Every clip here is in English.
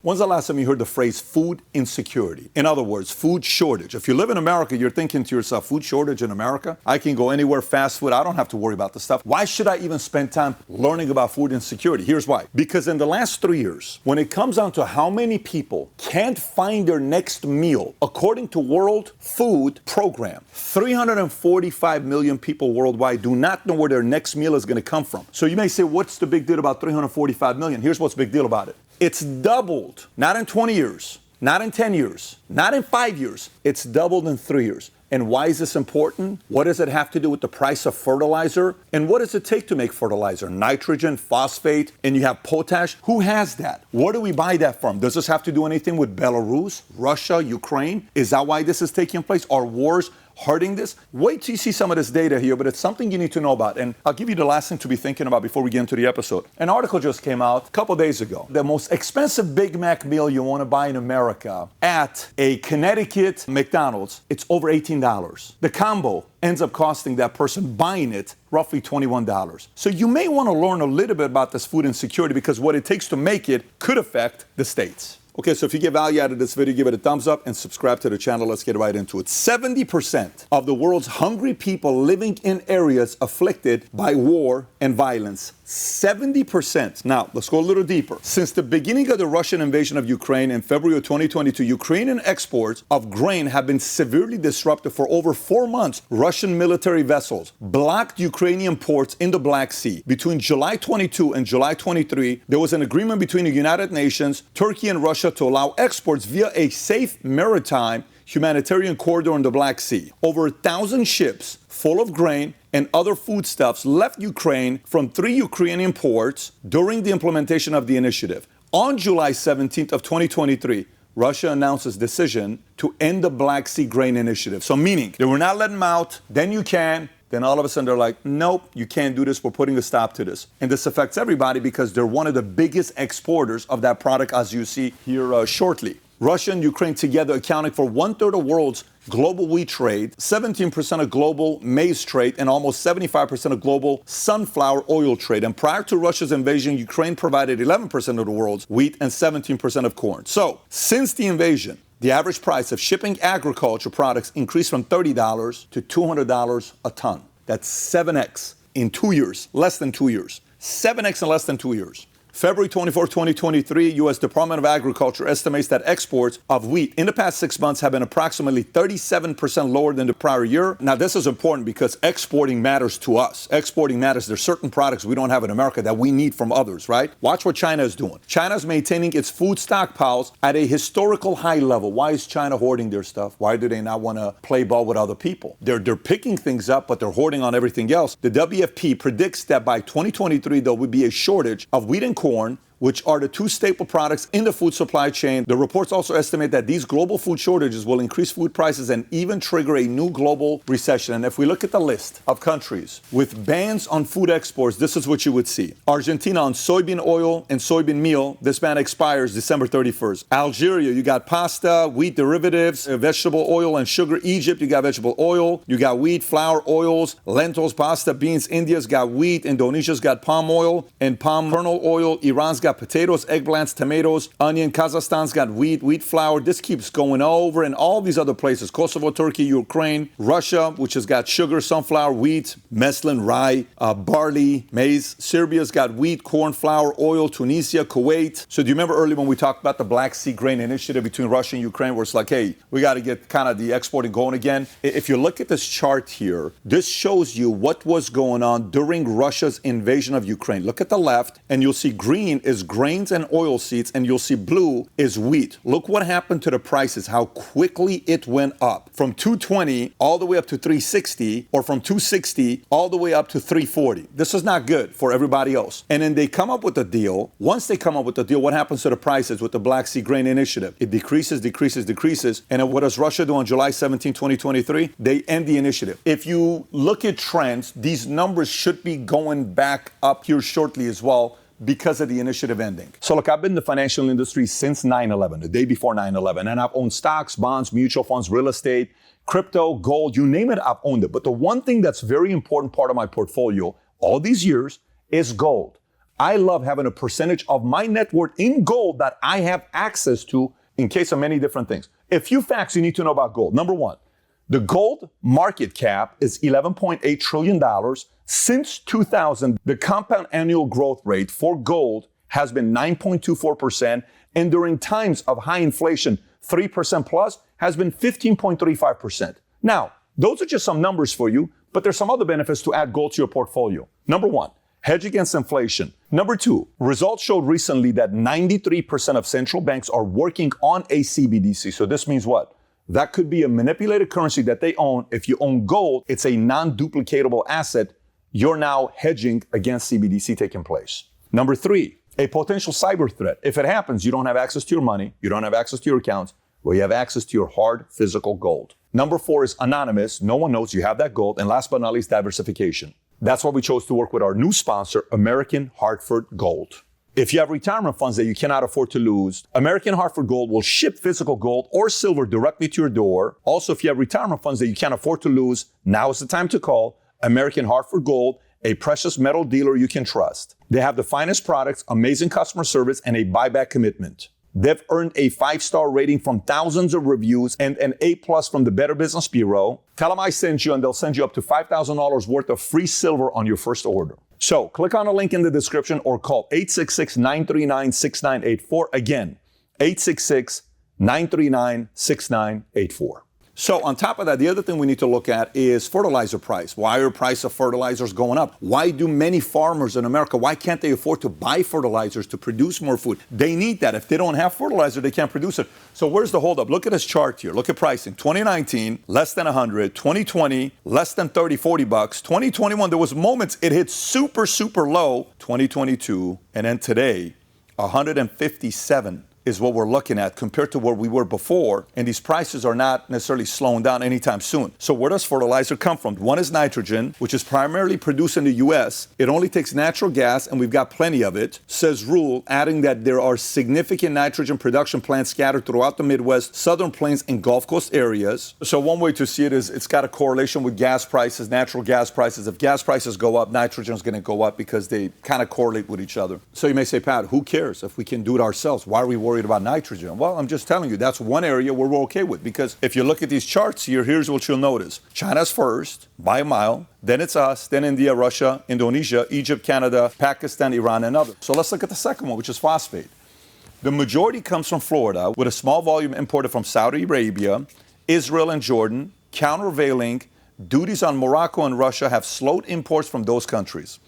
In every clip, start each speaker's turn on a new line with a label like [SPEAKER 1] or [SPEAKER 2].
[SPEAKER 1] When's the last time you heard the phrase food insecurity? In other words, food shortage. If you live in America, you're thinking to yourself, food shortage in America? I can go anywhere, fast food, I don't have to worry about this stuff. Why should I even spend time learning about food insecurity? Here's why. Because in the last 3 years, when it comes down to how many people can't find their next meal, according to World Food Program, 345 million people worldwide do not know where their next meal is going to come from. So you may say, what's the big deal about 345 million? Here's what's the big deal about it. It's doubled, not in 20 years, not in 10 years, not in 5 years. It's doubled in 3 years. And why is this important? What does it have to do with the price of fertilizer? And what does it take to make fertilizer? Nitrogen, phosphate, and you have potash. Who has that? Where do we buy that from? Does this have to do anything with Belarus, Russia, Ukraine? Is that why this is taking place? Are wars hurting this? Wait till you see some of this data here, but it's something you need to know about. And I'll give you the last thing to be thinking about before we get into the episode. An article just came out a couple days ago. The most expensive Big Mac meal you want to buy in America at a Connecticut McDonald's, it's over $18. The combo ends up costing that person buying it roughly $21. So you may want to learn a little bit about this food insecurity because what it takes to make it could affect the states. Okay, so if you get value out of this video, give it a thumbs up and subscribe to the channel. Let's get right into it. 70% of the world's hungry people living in areas afflicted by war and violence. 70%. Now, let's go a little deeper. Since the beginning of the Russian invasion of Ukraine in February of 2022, Ukrainian exports of grain have been severely disrupted for over 4 months. Russian military vessels blocked Ukrainian ports in the Black Sea. Between July 22 and July 23, there was an agreement between the United Nations, Turkey, and Russia to allow exports via a safe maritime humanitarian corridor in the Black Sea. Over 1,000 ships full of grain and other foodstuffs left Ukraine from 3 Ukrainian ports during the implementation of the initiative. On July 17th of 2023, Russia announced its decision to end the Black Sea grain initiative. So meaning, they were not letting them out, then you can. Then all of a sudden they're like, nope, you can't do this. We're putting a stop to this. And this affects everybody because they're one of the biggest exporters of that product, as you see here shortly. Russia and Ukraine together accounting for 1/3 of the world's global wheat trade, 17% of global maize trade, and almost 75% of global sunflower oil trade. And prior to Russia's invasion, Ukraine provided 11% of the world's wheat and 17% of corn. So, since the invasion, the average price of shipping agriculture products increased from $30 to $200 a ton. That's 7x in 2 years, less than 2 years. 7x in less than 2 years. February 24, 2023, U.S. Department of Agriculture estimates that exports of wheat in the past 6 months have been approximately 37% lower than the prior year. Now, this is important because exporting matters to us. Exporting matters. There's certain products we don't have in America that we need from others, right? Watch what China is doing. China's maintaining its food stockpiles at a historical high level. Why is China hoarding their stuff? Why do they not want to play ball with other people? They're picking things up, but they're hoarding on everything else. The WFP predicts that by 2023, there will be a shortage of wheat and corn, which are the 2 staple products in the food supply chain. The reports also estimate that these global food shortages will increase food prices and even trigger a new global recession. And if we look at the list of countries with bans on food exports, this is what you would see. Argentina on soybean oil and soybean meal. This ban expires December 31st. Algeria, you got pasta, wheat derivatives, vegetable oil and sugar. Egypt, you got vegetable oil. You got wheat, flour, oils, lentils, pasta, beans. India's got wheat. Indonesia's got palm oil and palm kernel oil. Iran's got potatoes, eggplants, tomatoes, onion. Kazakhstan's got wheat flour. This keeps going over, and all these other places. Kosovo, Turkey, Ukraine, Russia, which has got sugar, sunflower, wheat, mesclun, rye, barley, maize. Serbia's got wheat, corn, flour, oil. Tunisia, Kuwait. So do you remember earlier when we talked about the Black Sea grain initiative between Russia and Ukraine, where it's like, hey, we got to get kind of the exporting going again? If you look at this chart here, this shows you what was going on during Russia's invasion of Ukraine. Look at the left, and you'll see green is grains and oilseeds, and you'll see blue is wheat. Look what happened to the prices, how quickly it went up. From 220 all the way up to 360, or from 260 all the way up to 340. This is not good for everybody else. And then they come up with a deal. Once they come up with a deal, what happens to the prices with the Black Sea Grain Initiative? It decreases. And then what does Russia do on July 17, 2023? They end the initiative. If you look at trends, these numbers should be going back up here shortly as well, because of the initiative ending. So look, I've been in the financial industry since 9/11, the day before 9/11, and I've owned stocks, bonds, mutual funds, real estate, crypto, gold, you name it, I've owned it. But the one thing that's very important part of my portfolio all these years is gold. I love having a percentage of my net worth in gold that I have access to in case of many different things. A few facts you need to know about gold. Number one, the gold market cap is $11.8 trillion. Since 2000, the compound annual growth rate for gold has been 9.24%, and during times of high inflation, 3% plus, has been 15.35%. Now, those are just some numbers for you, but there's some other benefits to add gold to your portfolio. Number one, hedge against inflation. Number two, results showed recently that 93% of central banks are working on a CBDC. So this means what? That could be a manipulated currency that they own. If you own gold, it's a non-duplicatable asset. You're now hedging against CBDC taking place. Number three, a potential cyber threat. If it happens, you don't have access to your money, you don't have access to your accounts, well, you have access to your hard physical gold. Number four is anonymous. No one knows you have that gold. And last but not least, diversification. That's why we chose to work with our new sponsor, American Hartford Gold. If you have retirement funds that you cannot afford to lose, American Hartford Gold will ship physical gold or silver directly to your door. Also, if you have retirement funds that you can't afford to lose, now is the time to call American Hartford Gold, a precious metal dealer you can trust. They have the finest products, amazing customer service, and a buyback commitment. They've earned a 5-star rating from thousands of reviews and an A+ from the Better Business Bureau. Tell them I sent you and they'll send you up to $5,000 worth of free silver on your first order. So click on the link in the description or call 866-939-6984. Again, 866-939-6984. So on top of that, the other thing we need to look at is fertilizer price. Why are price of fertilizers going up? Why do many farmers in America, why can't they afford to buy fertilizers to produce more food? They need that. If they don't have fertilizer, they can't produce it. So where's the holdup? Look at this chart here. Look at pricing. 2019, less than 100. 2020, less than 30, 40 bucks. 2021, there was moments it hit super, super low. 2022, and then today, 157 is what we're looking at compared to where we were before, and these prices are not necessarily slowing down anytime soon. So where does fertilizer come from? One is nitrogen, which is primarily produced in the U.S. It only takes natural gas, and we've got plenty of it, says Rule, adding that there are significant nitrogen production plants scattered throughout the Midwest, Southern Plains, and Gulf Coast areas. So one way to see it is it's got a correlation with gas prices, natural gas prices. If gas prices go up, nitrogen is going to go up because they kind of correlate with each other. So you may say, Pat, who cares if we can do it ourselves? Why are we worried about nitrogen? Well, I'm just telling you, that's one area where we're okay with, because if you look at these charts here, here's what you'll notice. China's first by a mile, then it's us, then India, Russia, Indonesia, Egypt, Canada, Pakistan, Iran, and others. So let's look at the second one, which is phosphate. The majority comes from Florida, with a small volume imported from Saudi Arabia, Israel, and Jordan. Countervailing, duties on Morocco and Russia have slowed imports from those countries.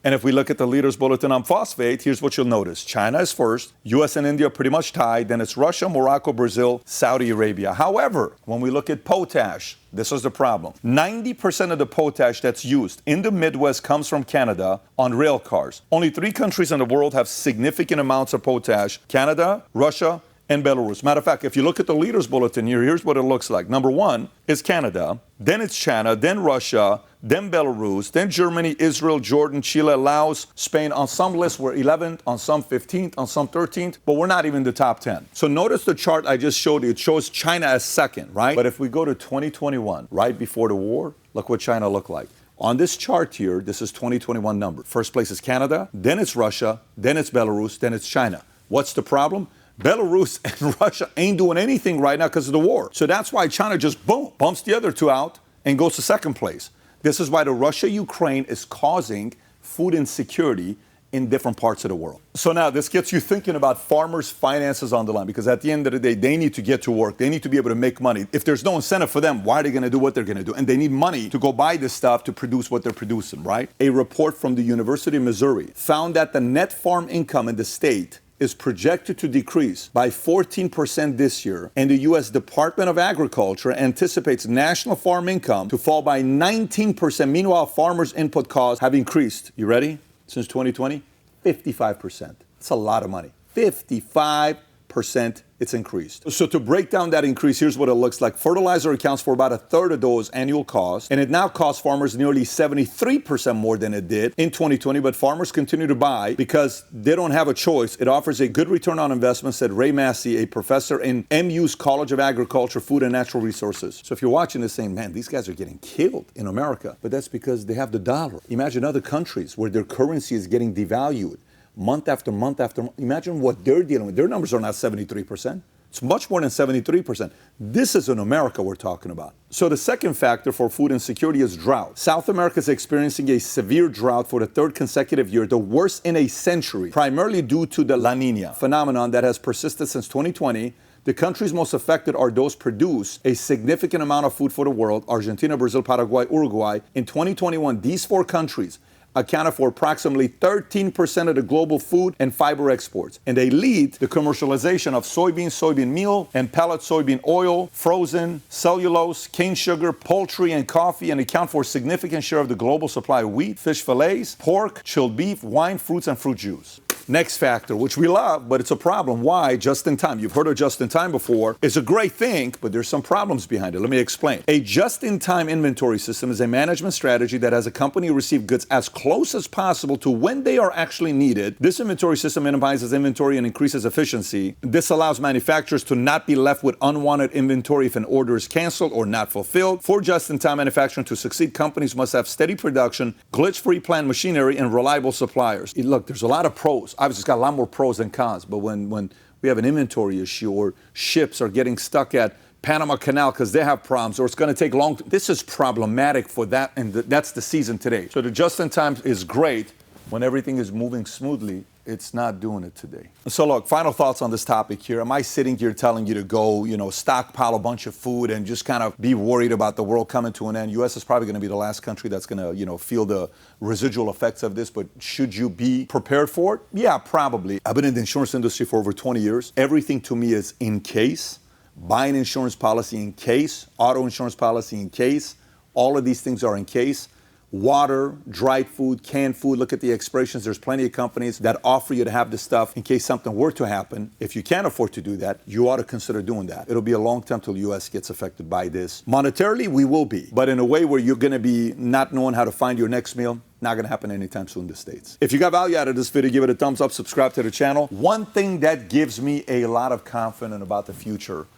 [SPEAKER 1] And if we look at the leaders bulletin on phosphate, here's what you'll notice. China is first, US and India are pretty much tied, then it's Russia, Morocco, Brazil, Saudi Arabia. However, when we look at potash, this is the problem. 90% of the potash that's used in the Midwest comes from Canada on rail cars. Only 3 countries in the world have significant amounts of potash: Canada, Russia, and Belarus. Matter of fact, if you look at the leaders bulletin here, here's what it looks like. Number 1 is Canada, then it's China, then Russia, then Belarus, then Germany, Israel, Jordan, Chile, Laos, Spain. On some lists, we're 11th, on some 15th, on some 13th, but we're not even the top 10. So notice the chart I just showed you. It shows China as second, right? But if we go to 2021, right before the war, look what China looked like. On this chart here, this is 2021 number. First place is Canada, then it's Russia, then it's Belarus, then it's China. What's the problem? Belarus and Russia ain't doing anything right now because of the war. So that's why China just, boom, bumps the other 2 out and goes to second place. This is why the Russia-Ukraine is causing food insecurity in different parts of the world. So now this gets you thinking about farmers' finances on the line, because at the end of the day, they need to get to work. They need to be able to make money. If there's no incentive for them, why are they going to do what they're going to do? And they need money to go buy this stuff to produce what they're producing, right? A report from the University of Missouri found that the net farm income in the state is projected to decrease by 14% this year, and the U.S. Department of Agriculture anticipates national farm income to fall by 19%. Meanwhile, farmers' input costs have increased. You ready? Since 2020, 55%. That's a lot of money. 55% it's increased. So to break down that increase, here's what it looks like. Fertilizer accounts for about 1/3 of those annual costs, and it now costs farmers nearly 73% more than it did in 2020, but farmers continue to buy because they don't have a choice. It offers a good return on investment, said Ray Massey, a professor in MU's College of Agriculture, Food and Natural Resources. So if you're watching this saying, man, these guys are getting killed in America, but that's because they have the dollar. Imagine other countries where their currency is getting devalued. month after month after month. Imagine what they're dealing with. Their numbers are not 73%. It's much more than 73%. This is in America we're talking about. So the second factor for food insecurity is drought. South America is experiencing a severe drought for the third consecutive year, the worst in a century, primarily due to the La Nina phenomenon that has persisted since 2020. The countries most affected are those produce a significant amount of food for the world: Argentina, Brazil, Paraguay, Uruguay. In 2021, these four countries accounted for approximately 13% of the global food and fiber exports. And they lead the commercialization of soybean meal, and pellet soybean oil, frozen, cellulose, cane sugar, poultry, and coffee, and account for a significant share of the global supply of wheat, fish fillets, pork, chilled beef, wine, fruits, and fruit juice. Next factor, which we love, but it's a problem. Why? Just in time. You've heard of just in time before. It's a great thing, but there's some problems behind it. Let me explain. A just-in-time inventory system is a management strategy that has a company receive goods as close as possible to when they are actually needed. This inventory system minimizes inventory and increases efficiency. This allows manufacturers to not be left with unwanted inventory if an order is canceled or not fulfilled. For just-in-time manufacturing to succeed, companies must have steady production, glitch-free plant machinery, and reliable suppliers. Look, there's a lot of pros. Obviously, it's got a lot more pros than cons, but when we have an inventory issue, or ships are getting stuck at Panama Canal because they have problems, or it's going to take long, this is problematic for that, and that's the season today. So the just-in-time is great when everything is moving smoothly. It's not doing it today. So look, final thoughts on this topic here. Am I sitting here telling you to go, stockpile a bunch of food and just kind of be worried about the world coming to an end? U.S. is probably going to be the last country that's going to, feel the residual effects of this, but should you be prepared for it? Yeah, probably. I've been in the insurance industry for over 20 years. Everything to me is in case. Buying insurance policy in case, auto insurance policy in case. All of these things are in case. Water, dried food, canned food. Look at the expirations. There's plenty of companies that offer you to have this stuff in case something were to happen. If you can't afford to do that, you ought to consider doing that. It'll be a long time till the U.S. gets affected by this. Monetarily, we will be, but in a way where you're going to be not knowing how to find your next meal. Not going to happen anytime soon in the States. If you got value out of this video, give it a thumbs up, subscribe to the channel. One thing that gives me a lot of confidence about the future,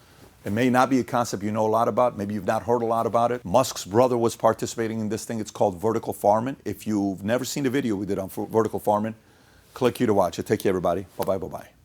[SPEAKER 1] it may not be a concept you know a lot about. Maybe you've not heard a lot about it. Musk's brother was participating in this thing. It's called vertical farming. If you've never seen the video we did on vertical farming, click here to watch it. Take care, everybody. Bye-bye, bye-bye.